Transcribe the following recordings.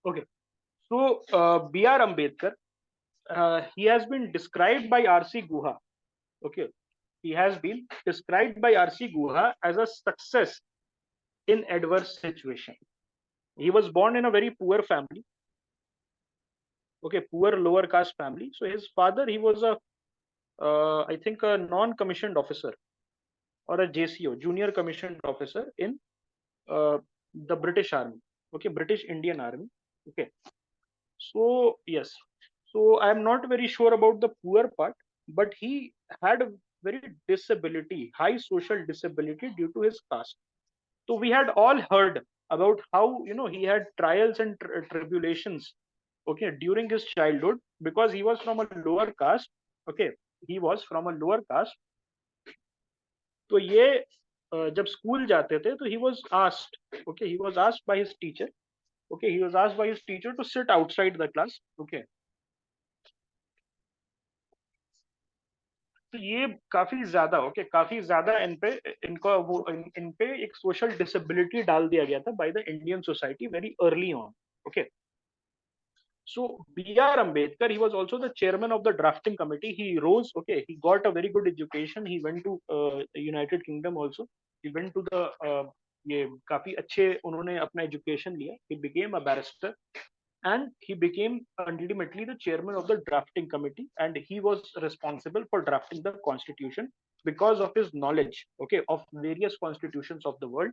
Okay. So B.R. Ambedkar, he has been described by R.C. Guha. Okay. He has been described by R.C. Guha as a success in adverse situation. He was born in a very poor family. Okay, poor lower caste family. So his father, he was a, I think, a non-commissioned officer or a JCO, junior commissioned officer in the British Army. Okay, British Indian Army. Okay. So yes, so I am not very sure about the poor part, but he had a very disability, high social disability due to his caste. So we had all heard about how he had trials and tribulations, okay, during his childhood because he was from a lower caste. Okay, he was from a lower caste. तो ये जब school जाते थे तो he was asked, okay, he was asked by his teacher, okay, he was asked by his teacher to sit outside the class. Okay. तो ये काफी ज्यादा, ओके, काफी ज्यादा इन पे इनको वो इन पे एक सोशल डिसेबिलिटी डाल दिया गया था by the Indian society very early on. Okay. So B.R. Ambedkar, he was also the chairman of the drafting committee. He rose, okay, he got a very good education. He went to United Kingdom also. He went to the ये काफी अच्छे उन्होंने अपना education लिया. He became a barrister and he became ultimately the chairman of the drafting committee, and he was responsible for drafting the constitution because of his knowledge, okay, of various constitutions of the world,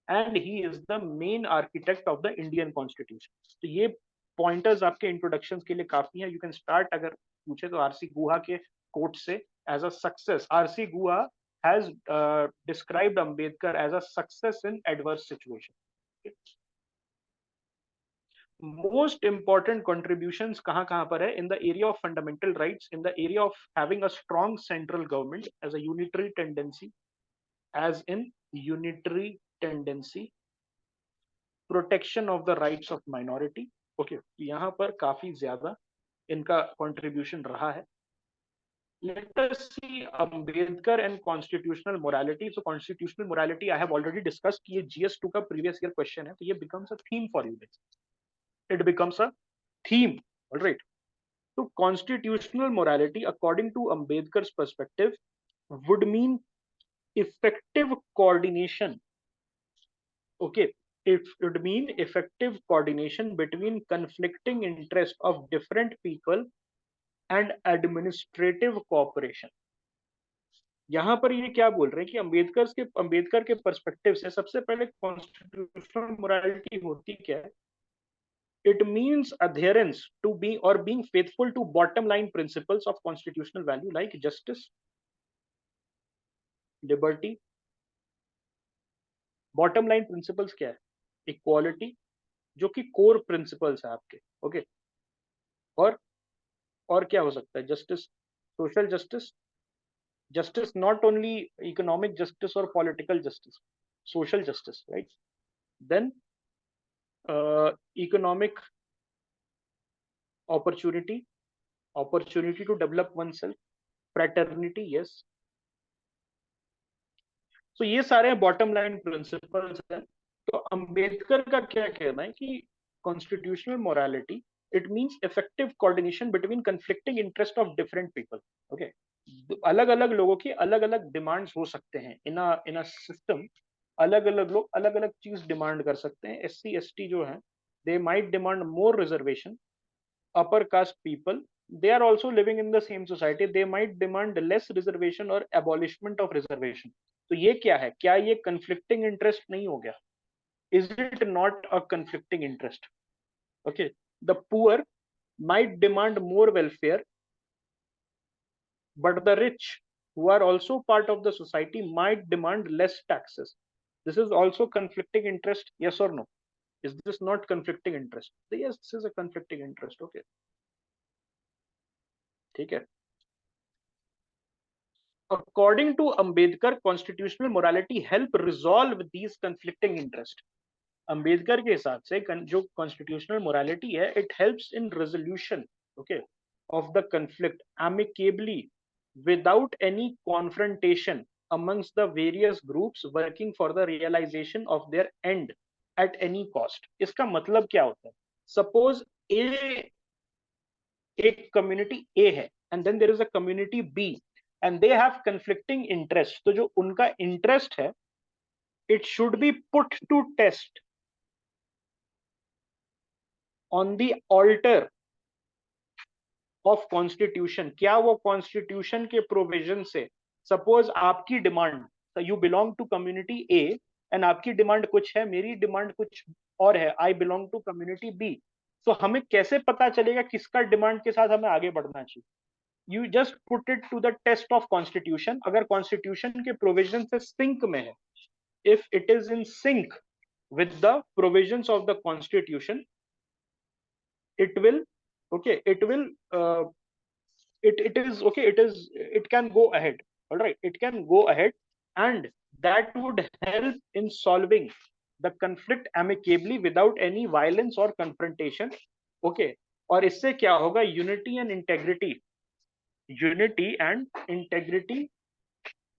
and he is the main architect of the Indian constitution. तो ये pointers आपके introductions के लिए काफी हैं. You can start, अगर पूछे तो आरसी गुहा के quote से, as a success. RC Guha has described Ambedkar as a success in adverse situation. Okay. Most important contributions कहाँ पर है? In the area of fundamental rights, in the area of having a strong central government as a unitary tendency, protection of the rights of minority. Okay, यहाँ पर काफी ज्यादा इनका contribution रहा है. Let us see Ambedkar and constitutional morality. So constitutional morality I have already discussed. ये GS2 का previous year question है, तो ये becomes a theme for you. It becomes a theme. All right. So constitutional morality, according to Ambedkar's perspective, would mean effective coordination. Okay, it would mean effective coordination between conflicting interests of different people and administrative cooperation. यहाँ पर ये क्या बोल रहे हैं कि अंबेडकर के perspective से सबसे पहले कॉन्स्टिट्यूशनल मोरालिटी होती क्या है? It means adherence to being faithful to bottom line principles of constitutional value like justice, liberty. Bottom line principles क्या है? Equality, जो कि core principles है आपके. Okay. और क्या हो सकता है? Justice, social justice. Justice, not only economic justice or political justice, social justice, right? Then economic opportunity to develop oneself, fraternity, yes. So ये सारे बॉटम लाइन प्रिंसिपल्स हैं. तो अंबेडकर का क्या कहना है कि constitutional morality, it means effective coordination between conflicting interest of different people. Okay, अलग अलग लोगों की अलग अलग डिमांड्स हो सकते हैं इन अ सिस्टम. अलग अलग लोग अलग अलग चीज डिमांड कर सकते हैं. SC ST जो है, they might demand more reservation. upper caste people, they are also living in the same society, they might demand less reservation or abolishment of reservation. तो ये क्या है? क्या ये conflicting interest नहीं हो गया? Is it not a conflicting interest? Okay, the poor might demand more welfare, but the rich who are also part of the society might demand less taxes. This is also conflicting interest, yes or no? Is this not conflicting interest? So yes, this is a conflicting interest. Okay, ठीक है. According to Ambedkar, constitutional morality help resolve these conflicting interests. Ambedkar के हिसाब से जो constitutional morality है, it helps in resolution, okay, of the conflict amicably without any confrontation amongst the various groups working for the realization of their end at any cost. इसका मतलब क्या होता है? सपोज ए, एक कम्युनिटी ए है and then there is a community B and they have conflicting interest, तो जो उनका इंटरेस्ट है it should be put to test on the altar of constitution. क्या वो कॉन्स्टिट्यूशन के प्रोविजन से, सपोज आपकी demand, you belong to community A and आपकी डिमांड कुछ है, मेरी डिमांड कुछ और है, I belong to community B, तो हमें कैसे पता चलेगा किसका डिमांड के साथ हमें आगे बढ़ना चाहिए? You just put it to the test of constitution. अगर कॉन्स्टिट्यूशन के प्रोविजन से सिंक में है, if it is in sync with the provisions of the constitution, it will, okay, it will, it is okay, it can go ahead. All right, it can go ahead, and that would help in solving the conflict amicably without any violence or confrontation. Okay, और इससे क्या होगा, unity and integrity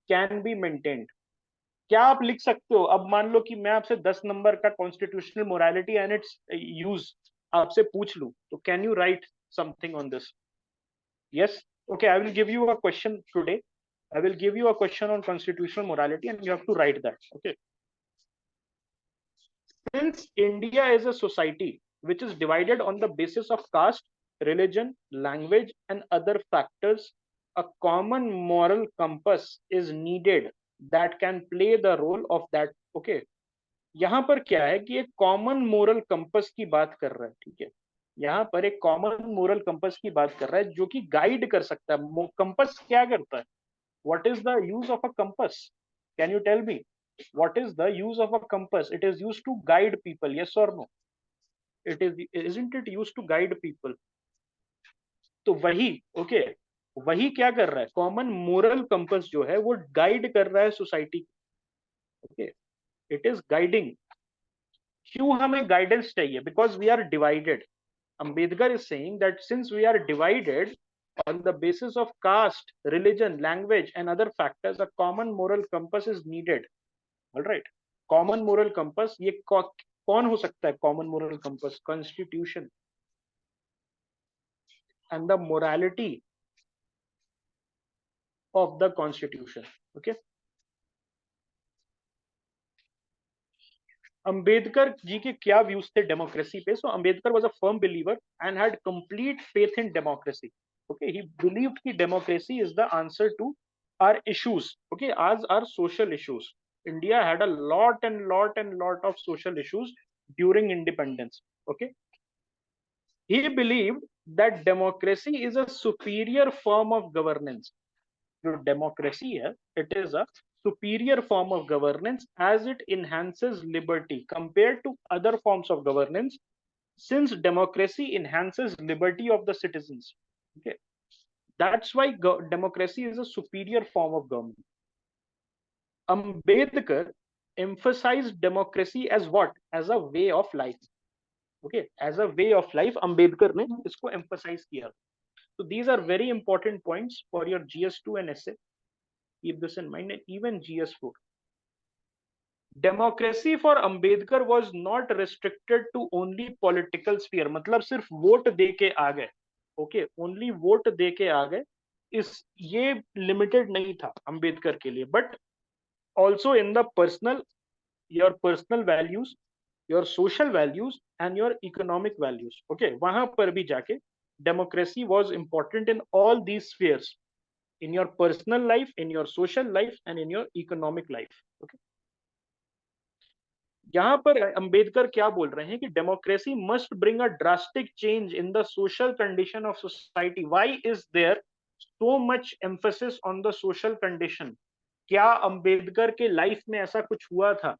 can be maintained. क्या आप लिख सकते हो? अब मान लो कि मैं आपसे 10 नंबर का constitutional morality and it's use आपसे पूछ लूं, तो can you right something on this? Yes, okay, I will give you a question today. I will give you a question on constitutional morality and you have to write that. Okay. Since India is a society which is divided on the basis of caste, religion, language, and other factors, a common moral compass is needed that can play the role of that. Okay. यहाँ पर क्या है कि एक common moral compass की बात कर रहा है, ठीक है? यहाँ पर एक कॉमन मोरल कंपस की बात कर रहा है जो कि गाइड कर सकता है. कंपस क्या करता है? What is the use of a compass? Can you tell me? What is the use of a compass? It is used to guide people. Yes or no? It is, isn't it used to guide people? तो वही, okay, वही क्या कर रहा है? Common moral compass जो है वो गाइड कर रहा है society. Okay, it is guiding. क्यों हमें गाइडेंस चाहिए? Because we are divided. Ambedkar is saying that since we are divided on the basis of caste, religion, language, and other factors, a common moral compass is needed. All right. Common moral compass, ये कौन हो सकता है? Common moral compass, Constitution and the morality of the Constitution. Okay. Ambedkar ji के क्या views थे democracy पे? So Ambedkar was a firm believer and had complete faith in democracy. Okay, he believed कि democracy is the answer to our issues. Okay, आज our social issues. India had a lot of social issues during independence. Okay, he believed that democracy is a superior form of governance. जो democracy है, it is a superior form of governance as it enhances liberty compared to other forms of governance, since democracy enhances liberty of the citizens. Okay, that's why democracy is a superior form of government. Ambedkar emphasized democracy as what? As a way of life. Okay, as a way of life Ambedkar ने इसको emphasize किया. So these are very important points for your GS2 and essay. Keep this in mind, and even GS4. Democracy for Ambedkar was not restricted to only political sphere. मतलब सिर्फ vote दे के आ गए. Okay, only vote दे के आ गए, इस ये limited नहीं था अंबेडकर के लिए, but also in the personal, your personal values, your social values and your economic values. Okay, वहां पर भी जाके democracy was important in all these spheres, in your personal life, in your social life and in your economic life. Okay, यहाँ पर अंबेडकर क्या बोल रहे हैं कि democracy must bring a drastic change in the social condition of society. Why is there so much emphasis on the social condition? क्या अंबेडकर के life में ऐसा कुछ हुआ था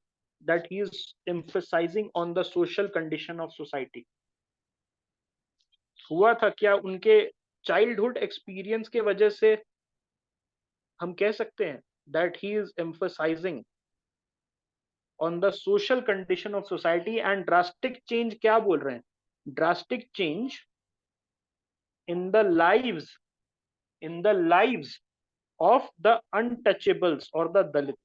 that he is emphasizing on the social condition of society? हुआ था क्या? उनके चाइल्डहुड एक्सपीरियंस के वजह से हम कह सकते हैं that he is emphasizing on the social condition of society. and drastic change क्या बोल रहे हैं? drastic change in the lives of the untouchables or the Dalit.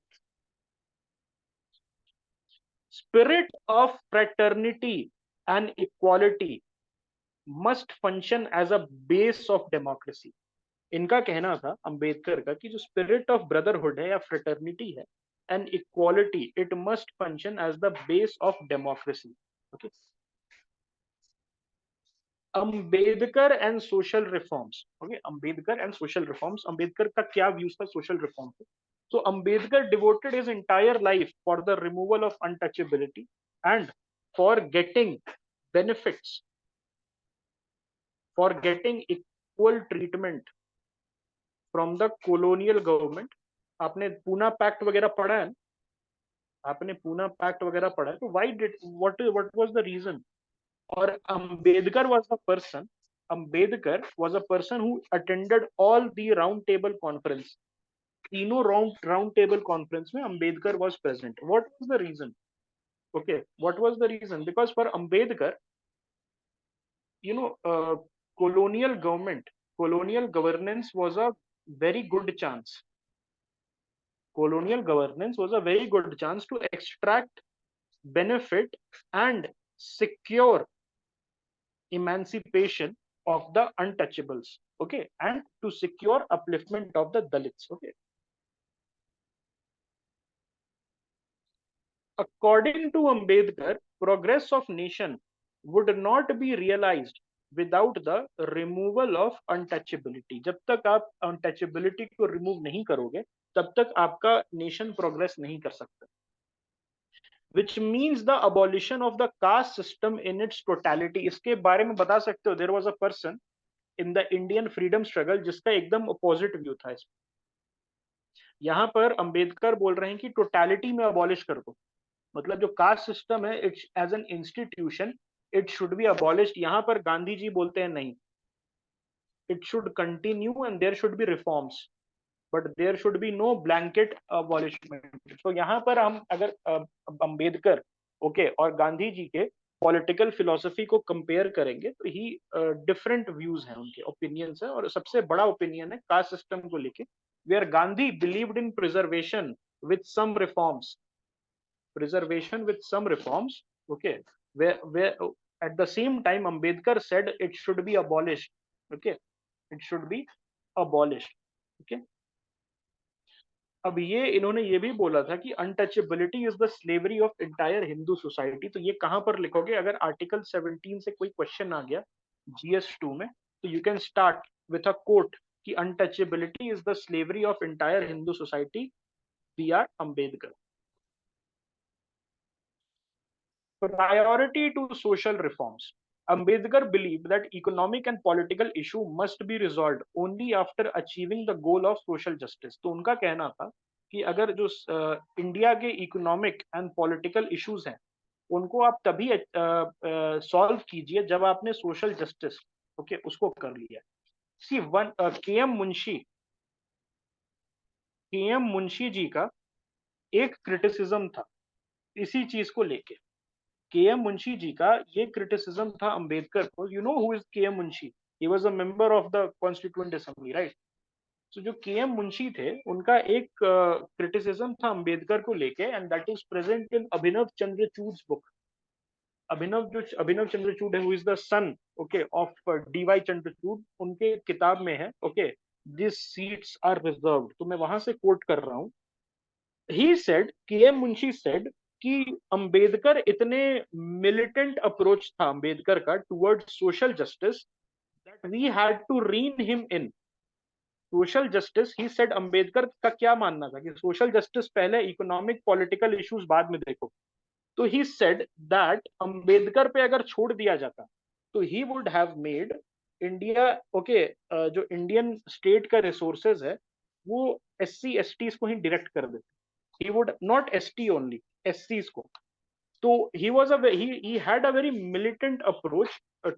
Spirit of fraternity and equality must function as a base of democracy. इनका कहना था अंबेडकर का कि जो स्पिरिट ऑफ ब्रदरहुड है या फ्रेटर्निटी है and equality it must function as the base of democracy. Okay. Ambedkar and social reforms. Okay. Ambedkar and social reforms. Ambedkar का क्या व्यूज था सोशल रिफॉर्म पे? So Ambedkar devoted his entire life for the removal of untouchability and for getting benefits, for getting equal treatment from the colonial government. आपने Poona pact वगैरह पढ़ा है? आपने Poona pact वगैरह पढ़ा है? तो why did what was the reason? और Ambedkar was a person. Ambedkar was a person who attended all the round table conference. तीनों राउंड टेबल कॉन्फ्रेंस में Ambedkar was present. What was the reason? Okay, what was the reason? Because for Ambedkar, you know, colonial governance was a very good chance. Colonial governance was a very good chance to extract benefit and secure emancipation of the untouchables. Okay, and to secure upliftment of the Dalits. Okay. According to Ambedkar, progress of nation would not be realized without the removal of untouchability. जब तक आप untouchability को remove नहीं करोगे, तब तक आपका nation progress नहीं कर सकता. Which means the abolition of the caste system in its totality. इसके बारे में बता सकते हो? There was a person in the Indian freedom struggle जिसका एकदम opposite view था इसमें. यहाँ पर अंबेडकर बोल रहे हैं कि टोटलिटी में अबॉलिश कर दो. मतलब जो कास्ट सिस्टम है it's as an institution it should be abolished. यहाँ पर गांधी जी बोलते हैं नहीं, it should continue and there should be reforms but there should be no blanket abolishment. तो यहाँ पर हम अगर अंबेडकर ओके और गांधी जी के पॉलिटिकल फिलोसफी को कंपेयर करेंगे तो ही डिफरेंट व्यूज हैं, उनके ओपिनियंस है. और सबसे बड़ा ओपिनियन है कास्ट सिस्टम को लेके, where Gandhi believed in preservation with some reforms. Preservation with some reforms, okay, where at the same time Ambedkar said it should be abolished. Okay, it should be abolished. Okay. अब ये इन्होंने ये भी बोला था कि untouchability is the slavery of entire Hindu society. तो ये कहां पर लिखोगे? अगर आर्टिकल 17 से कोई क्वेश्चन आ गया GS2 में तो you can start with a quote कि untouchability is the slavery of entire Hindu society, BR Ambedkar. Priority to social reforms. Ambedkar believed that economic and political issue must be resolved only after achieving the goal of social justice. तो उनका कहना था कि अगर जो India के economic and political issues हैं उनको आप तभी सॉल्व कीजिए जब आपने सोशल जस्टिस ओके उसको कर लिया. सी वन केएम मुंशी जी का एक क्रिटिसिज्म था इसी चीज को लेके. केएम मुंशी जी का ये क्रिटिसिज्म था अंबेडकर को. You know who is KM Munshi? He was a member of the constituent assembly, right? So जो केएम मुंशी थे उनका एक क्रिटिसिज्म था अंबेडकर को लेके and that is present in Abhinav Chandrachud's book. Abhinav Chandrachud है who is the son okay of DY Chandrachud. उनके किताब में है ओके दिस सीट्स आर रिजर्व्ड. तो मैं वहां से कोट कर रहा हूं. He said, KM Munshi said कि अंबेडकर इतने मिलिटेंट अप्रोच था अंबेडकर का towards social justice that we had to rein him in social justice. He said Ambedkar का क्या मानना था कि सोशल जस्टिस पहले, इकोनॉमिक पॉलिटिकल इश्यूज बाद में देखो. तो ही सेड दैट अंबेडकर पे अगर छोड़ दिया जाता तो he would have made India okay जो इंडियन स्टेट का रिसोर्सेज है वो SC STs को ही डायरेक्ट कर देते. he would not ST only, SCs को. So he had a very militant approach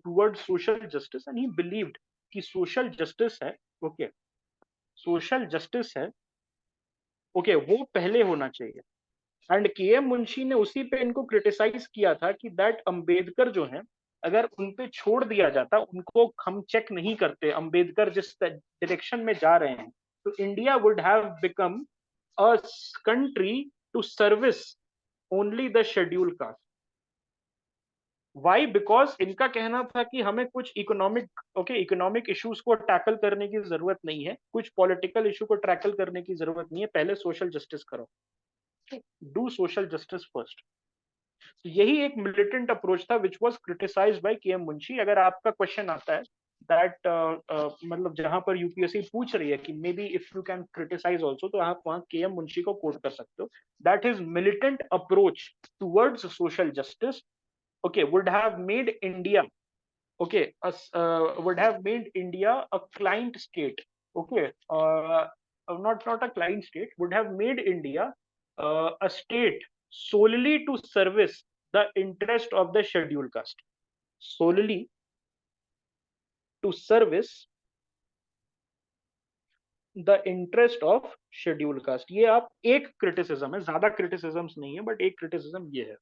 towards social justice and he believed कि social justice है okay, social justice है okay, वो पहले होना चाहिए. एंड केएम मुंशी ने उसी पे इनको क्रिटिसाइज किया था कि दैट अंबेडकर जो है अगर उन पे छोड़ दिया जाता, उनको हम चेक नहीं करते अंबेडकर जिस डायरेक्शन में जा रहे हैं, तो India would have become a country to service only the scheduled caste. Why? Because इनका कहना था कि हमें कुछ इकोनॉमिक इश्यूज को टैकल करने की जरूरत नहीं है, कुछ पॉलिटिकल इशू को टैकल करने की जरूरत नहीं है, पहले सोशल जस्टिस करो, डू सोशल जस्टिस फर्स्ट। यही एक मिलिटेंट अप्रोच था विच वाज क्रिटिसाइज्ड बाय के एम मुंशी। अगर आपका क्वेश्चन आता है दैट मतलब जहां पर यूपीएससी पूछ रही है कि maybe if you can criticise also, तो आप वहां के एम मुंशी को कोट कर सकते हो। That is militant approach towards social justice, okay, would have made India, okay, would have made India a client state, okay, not a client state, would have made India a state solely to service the interest of the scheduled caste, solely to service the interest of scheduled caste। ये आप एक criticism है, ज्यादा criticisms नहीं है, but एक criticism ये है।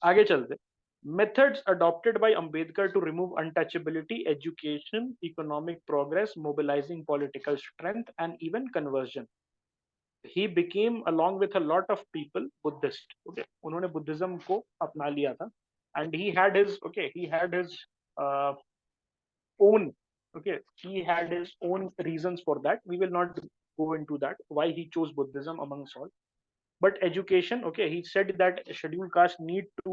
आगे चलते। Methods adopted by Ambedkar to remove untouchability: education, economic progress, mobilizing political strength, and even conversion. He became, along with a lot of people, Buddhist. Okay, उन्होंने बुद्धिज्म को अपना लिया था, and he had his uh, own, okay, he had his own reasons for that. We will not go into that why he chose Buddhism amongst all. But education, okay, he said that scheduled caste need to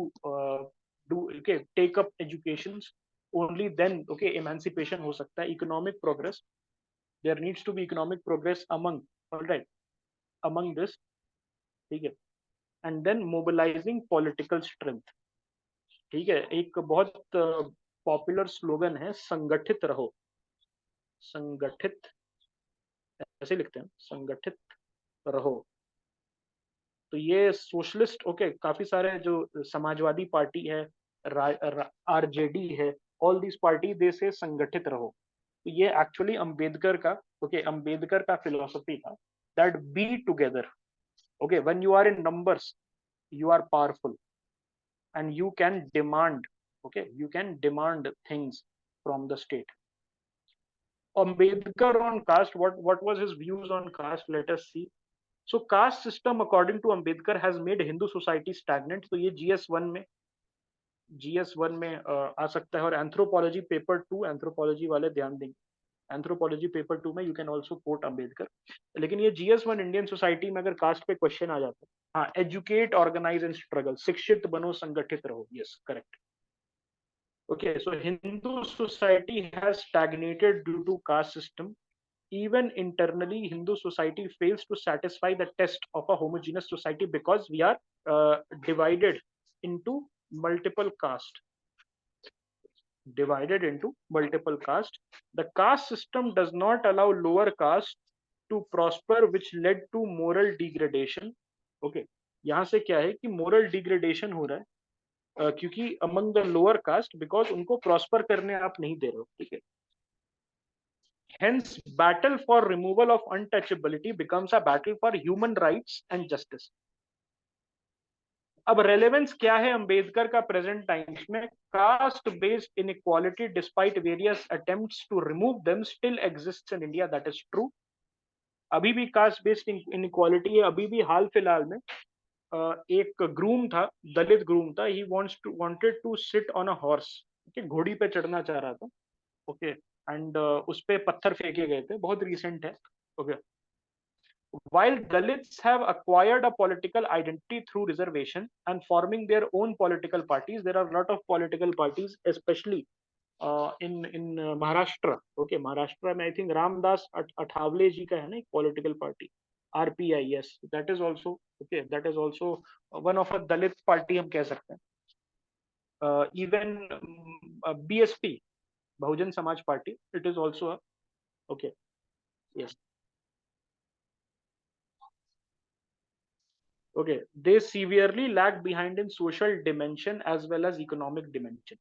do, okay, take up educations, only then, okay, emancipation हो सकता है। Economic progress, there needs to be economic progress among, all right, among this, ठीक है। And then mobilizing political strength, ठीक है। एक बहुत popular slogan है, संगठित रहो। संगठित, ऐसे लिखते हैं, संगठित रहो। तो ये सोशलिस्ट, ओके, काफी सारे जो समाजवादी पार्टी है, आरजेडी है, ऑल दिस पार्टी दे से संगठित रहो। तो ये एक्चुअली अंबेडकर का, ओके, अंबेडकर का फिलोसफी था, that be together, okay, when you are in numbers you are powerful and you can demand, okay, you can demand things from the state. Ambedkar on caste, what was his views on caste? Let us see. So caste system according to Ambedkar has made Hindu society stagnant. तो ये GS1 में आ सकता है। और anthropology paper 2, anthropology वाले ध्यान देंगे, anthropology paper 2 में you can also quote Ambedkar. लेकिन ये GS1 इंडियन सोसाइटी में अगर कास्ट पे क्वेश्चन आ जाता है, हाँ, एजुकेट, ऑर्गेनाइज एंड स्ट्रगल, शिक्षित बनो, संगठित रहो, yes, correct. Okay, so Hindu society has stagnated due to caste system. Even internally, Hindu society fails to satisfy the test of a homogeneous society because we are divided into multiple caste. Divided into multiple caste. The caste system does not allow lower caste to prosper, which led to moral degradation. Okay, यहाँ से क्या है कि moral degradation हो रहा है, क्योंकि among the lower caste, because उनको प्रॉस्पर करने आप नहीं दे रहे हो, ठीक है। Hence, battle for removal of untouchability becomes a battle for human rights and justice. अब रेलेवेंस क्या है अंबेडकर का प्रेजेंट टाइम्स में? Caste based inequality despite various attempts to remove them still exists in India, that is true. अभी भी cast based inequality है। अभी भी हाल फिलहाल में एक ग्रूम था, दलित ग्रूम था, he wanted to sit on a horse, घोड़ी पे चढ़ना चाह रहा था, ओके, एंड उस पे पत्थर फेंके गए थे, बहुत रिसेंट है, okay. While Dalits have acquired a political identity through reservation and forming their own political parties, there are a lot of political parties, especially in Maharashtra. Okay, Maharashtra में I think Ramdas Athawale जी का है ना एक political party, RPI, yes, that is also, okay, that is also one of a Dalit party हम कह सकते हैं। Even BSP, Bahujan Samaj Party, it is also a, okay, yes, okay, they severely lag behind in social dimension as well as economic dimension.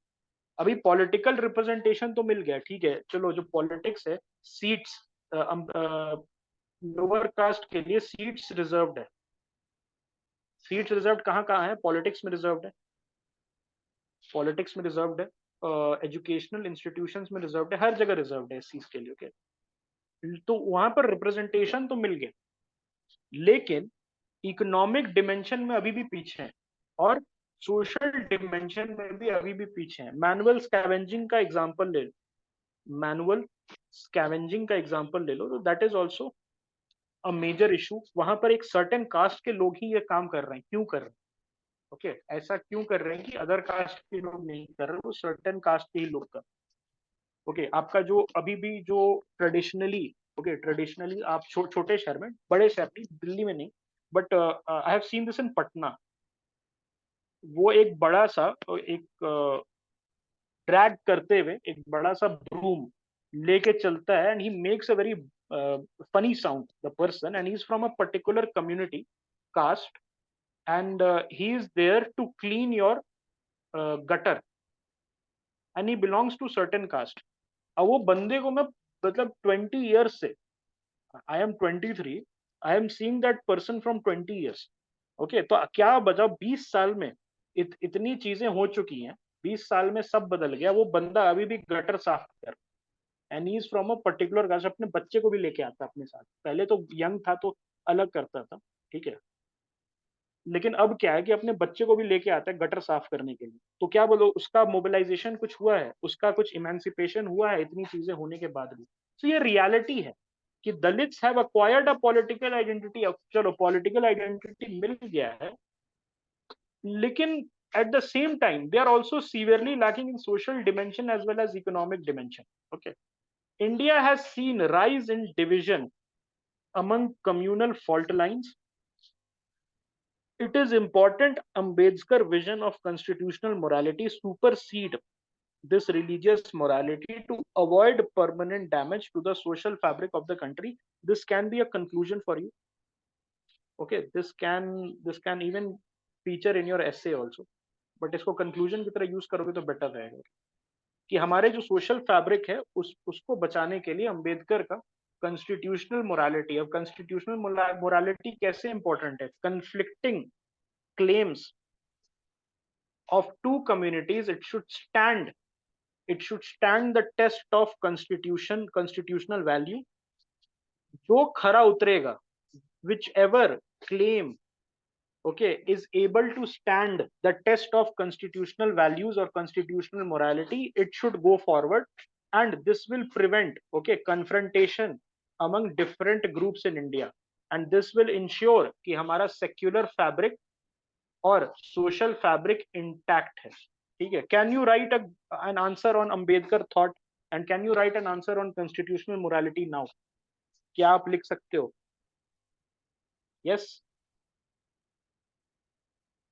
अभी political representation तो मिल गया, ठीक है, चलो जो पॉलिटिक्स है, सीट्स लोअर कास्ट के लिए सीट्स रिजर्व्ड है। सीट्स रिजर्व्ड कहाँ कहाँ है? पॉलिटिक्स में रिजर्व्ड है, पॉलिटिक्स में रिजर्व्ड है, एजुकेशनल इंस्टीट्यूशंस में रिजर्व्ड है, हर जगह रिजर्व्ड है इस चीज के लिए, ओके। तो वहां पर रिप्रेजेंटेशन तो मिल गया, लेकिन इकोनॉमिक डिमेंशन में अभी भी पीछे हैं और सोशल डिमेंशन में भी अभी भी पीछे हैं। मैनुअल स्कैवेंजिंग का एग्जांपल ले लो, मैनुअल स्कैवेंजिंग का एग्जांपल ले लो, तो that is also a major issue. वहां पर एक सर्टेन कास्ट के लोग ही ये काम कर रहे हैं, क्यों कर रहे हैं? ओके, ऐसा क्यों कर रहे हैं कि अदर कास्ट के लोग नहीं कर रहे, वो सर्टेन कास्ट के ही लोग कर। ओके, आपका जो अभी भी जो ट्रेडिशनली, ओके ट्रेडिशनली आप छोटे शहर में, बड़े शहर नहीं, दिल्ली में नहीं, but I have seen this in Patna. वो एक बड़ा सा एक ड्रैग करते हुए एक बड़ा सा ब्रूम लेके चलता है, and he makes a very funny sound, the person, and he is from a particular community caste, and he is there to clean your gutter, and he belongs to certain caste. अब वो बंदे को मैं, मतलब 20 years से, I am 23, I am seeing that person from 20 years. Okay, तो क्या बजा 20 साल में इतनी चीजें हो चुकी हैं, 20 साल में सब बदल गया। वो बंदा अभी भी गटर साफ कर, and he is from a particular caste, अपने बच्चे को भी लेके आता अपने साथ। पहले तो यंग था तो अलग करता था, ठीक है, लेकिन अब क्या है कि अपने बच्चे को भी लेके आता है गटर साफ करने के लिए। तो क्या बोलो, उसका मोबिलाइजेशन कुछ हुआ है, उसका कुछ इमेंसिपेशन हुआ है इतनी चीजें होने के बाद भी। तो ये रियलिटी है कि Dalits have acquired a political identity. अब चलो पॉलिटिकल आइडेंटिटी मिल गया है, लेकिन at the same time they are also severely lacking in social dimension as well as economic dimension. Okay, India has seen rise in division among communal fault lines. It is important Ambedkar vision of constitutional morality supersede this religious morality to avoid permanent damage to the social fabric of the country. This can be a conclusion for you. Okay, this can even feature in your essay also, but इसको conclusion की तरह use करोगे तो better रहेगा कि हमारे जो social fabric है उसको बचाने के लिए अंबेडकर का कॉन्स्टिट्यूशनल मोरालिटी। अब कॉन्स्टिट्यूशनल मोरालिटी कैसे इंपॉर्टेंट है? Conflicting claims of two communities, it should stand the test of constitutional value. जो खरा उतरेगा, whichever claim, okay, is able to stand the test of constitutional values or constitutional morality, it should go forward, and this will prevent, okay, confrontation among different groups in India, and this will ensure कि हमारा secular fabric और social fabric intact है। ठीक है, can you right an answer on Ambedkar thought, and can you right an answer on constitutional morality now? क्या आप लिख सकते हो? यस?